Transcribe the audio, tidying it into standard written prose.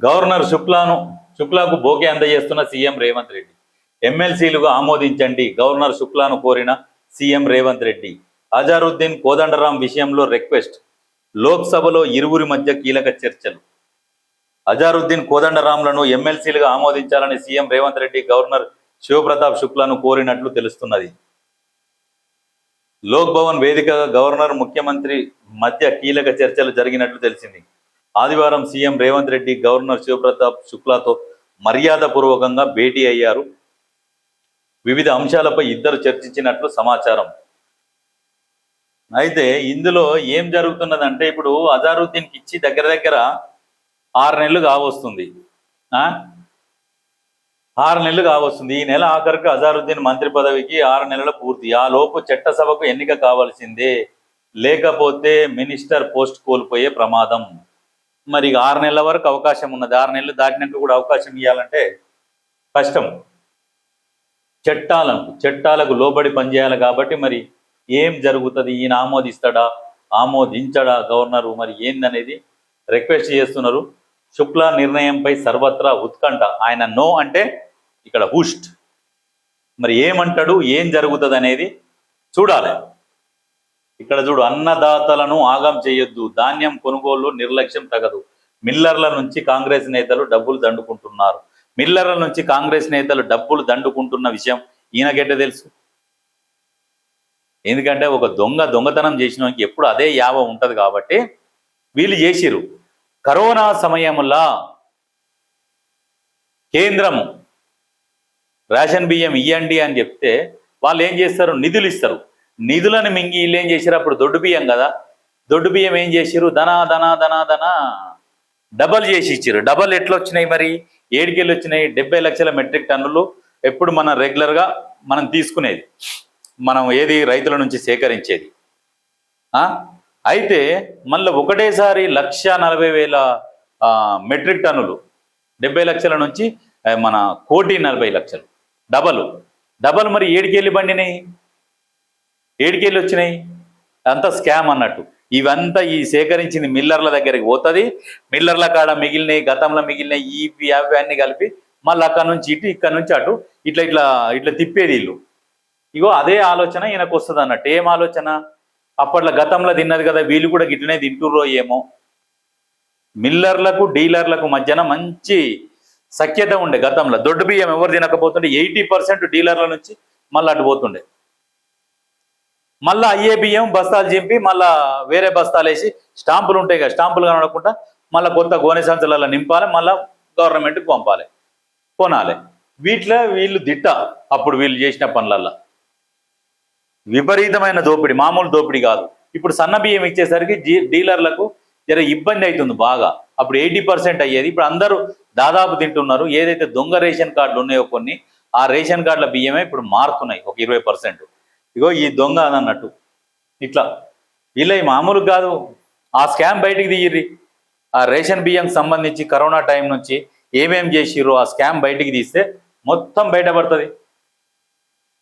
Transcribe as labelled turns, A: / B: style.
A: Governor శుక్లాకు bouquet అందజేస్తున్న CM Revanth Reddy. ఎమ్మెల్సీలుగా ఆమోదించండి గవర్నర్ శుక్లాను కోరిన సీఎం రేవంత్ రెడ్డి. అజారుద్దీన్ కోదండరాం విషయంలో రిక్వెస్ట్. లోక్సభలో ఇరువురి మధ్య కీలక చర్చలు. అజారుద్దీన్ కోదండరాంలను ఎమ్మెల్సీలుగా ఆమోదించాలని సీఎం రేవంత్ రెడ్డి గవర్నర్ శివప్రతాప్ శుక్లాను కోరినట్లు తెలుస్తున్నది. లోక్ భవన్ వేదికగా గవర్నర్ ముఖ్యమంత్రి మధ్య కీలక చర్చలు జరిగినట్లు తెలిసింది. ఆదివారం సీఎం రేవంత్ రెడ్డి గవర్నర్ శివప్రతాప్ శుక్లాతో మర్యాదపూర్వకంగా భేటీ అయ్యారు. వివిధ అంశాలపై ఇద్దరు చర్చించినట్లు సమాచారం. అయితే ఇందులో ఏం జరుగుతున్నదంటే, ఇప్పుడు అజారుద్దీన్కి ఇచ్చి దగ్గర 6 నెలలు కావస్తుంది. 6 నెలలు కావస్తుంది. ఈ నెల ఆఖరికి అజారుద్దీన్ మంత్రి పదవికి 6 నెలల పూర్తి. ఆ లోపు చట్టసభకు ఎన్నిక కావాల్సిందే, లేకపోతే మినిస్టర్ పోస్ట్ కోల్పోయే ప్రమాదం. మరి 6 నెలల వరకు అవకాశం ఉన్నది. 6 నెలలు దాటినాక కూడా అవకాశం ఇవ్వాలంటే కష్టం. చట్టాలకు లోబడి పనిచేయాలి. కాబట్టి మరి ఏం జరుగుతుంది? ఈయన ఆమోదించడా గవర్నరు? మరి ఏందనేది రిక్వెస్ట్ చేస్తున్నారు. శుక్లా నిర్ణయంపై సర్వత్రా ఉత్కంఠ. ఆయన నో అంటే ఇక్కడ హుస్ట్. మరి ఏమంటాడు, ఏం జరుగుతుంది అనేది చూడాలి. ఇక్కడ చూడు, అన్నదాతలను ఆగం చేయొద్దు, ధాన్యం కొనుగోలు నిర్లక్ష్యం తగదు. మిల్లర్ల నుంచి కాంగ్రెస్ నేతలు డబ్బులు దండుకుంటున్నారు. మిల్లర్ల నుంచి కాంగ్రెస్ నేతలు డబ్బులు దండుకుంటున్న విషయం ఈయనకెట్ట తెలుసు? ఎందుకంటే ఒక దొంగతనం చేసిన వానికి ఎప్పుడు అదే యావ ఉంటుంది. కాబట్టి వీళ్ళు చేసిరు. కరోనా సమయంలో కేంద్రము రేషన్ బియ్యం ఇవ్వండి అని చెప్తే వాళ్ళు ఏం చేస్తారు? నిధులు ఇస్తారు. నిధులను మింగి వీళ్ళు ఏం చేశారు? అప్పుడు దొడ్డు బియ్యం కదా, దొడ్డు బియ్యం ఏం చేసిరు? ధనా డబల్ చేసి ఇచ్చారు. డబల్ ఎట్లా వచ్చినాయి? మరి 7 వచ్చినాయి. 70 లక్షల మెట్రిక్ టన్నులు ఎప్పుడు మనం రెగ్యులర్గా మనం తీసుకునేది, మనం ఏది రైతుల నుంచి సేకరించేది. అయితే మళ్ళీ ఒకటేసారి 1,40,000 మెట్రిక్ టన్నులు, 70 లక్షల నుంచి మన 1,40,00,000 డబల్. మరి 7 బండినాయి, 7 వచ్చినాయి. అంతా స్కామ్ అన్నట్టు. ఇవంతా ఈ సేకరించింది మిల్లర్ల దగ్గరికి పోతుంది. మిల్లర్ల కాడ మిగిలినవి, గతంలో మిగిలినవి ఇవి అన్ని కలిపి మళ్ళీ అక్కడ నుంచి ఇటు, ఇక్కడ నుంచి అటు, ఇట్లా తిప్పేది వీళ్ళు. ఇగో అదే ఆలోచన ఈయనకు వస్తుంది అన్నట్టు. ఏం ఆలోచన? అప్పట్లో గతంలో తిన్నది కదా, వీళ్ళు కూడా గిట్లనే తింటుర్రో ఏమో. మిల్లర్లకు డీలర్లకు మధ్యన మంచి సఖ్యత ఉండే గతంలో. దొడ్డు బియ్యం ఎవరు తినకపోతుండే 80% డీలర్ల నుంచి మళ్ళీ అటు పోతుండే. మళ్ళీ అయ్యే బియ్యం బస్తాలు చింపి మళ్ళీ వేరే బస్తాలు వేసి స్టాంపులు ఉంటాయి కదా, స్టాంపులు కనకుండా మళ్ళీ కొత్త గోనె సంచులలో నింపాలి, మళ్ళీ గవర్నమెంట్కి పంపాలి, కొనాలి. వీళ్ళు దిట్ట. అప్పుడు వీళ్ళు చేసిన పనులల్లో విపరీతమైన దోపిడీ, మామూలు దోపిడీ కాదు. ఇప్పుడు సన్న బియ్యం ఇచ్చేసరికి డీలర్లకు జర ఇబ్బంది అవుతుంది బాగా. అప్పుడు 80% అయ్యేది, ఇప్పుడు అందరూ దాదాపు తింటున్నారు. ఏదైతే దొంగ రేషన్ కార్డులు ఉన్నాయో కొన్ని, ఆ రేషన్ కార్డుల బియ్యమే ఇప్పుడు మారుతున్నాయి ఒక 20%. ఇగో ఈ దొంగ అన్నట్టు. ఇట్లా వీళ్ళ మామూలు కాదు. ఆ స్కామ్ బయటికి తీయర్రి. ఆ రేషన్ బియ్యం సంబంధించి కరోనా టైం నుంచి ఏమేం చేసిర్రో ఆ స్కామ్ బయటికి తీస్తే మొత్తం బయటపడుతుంది.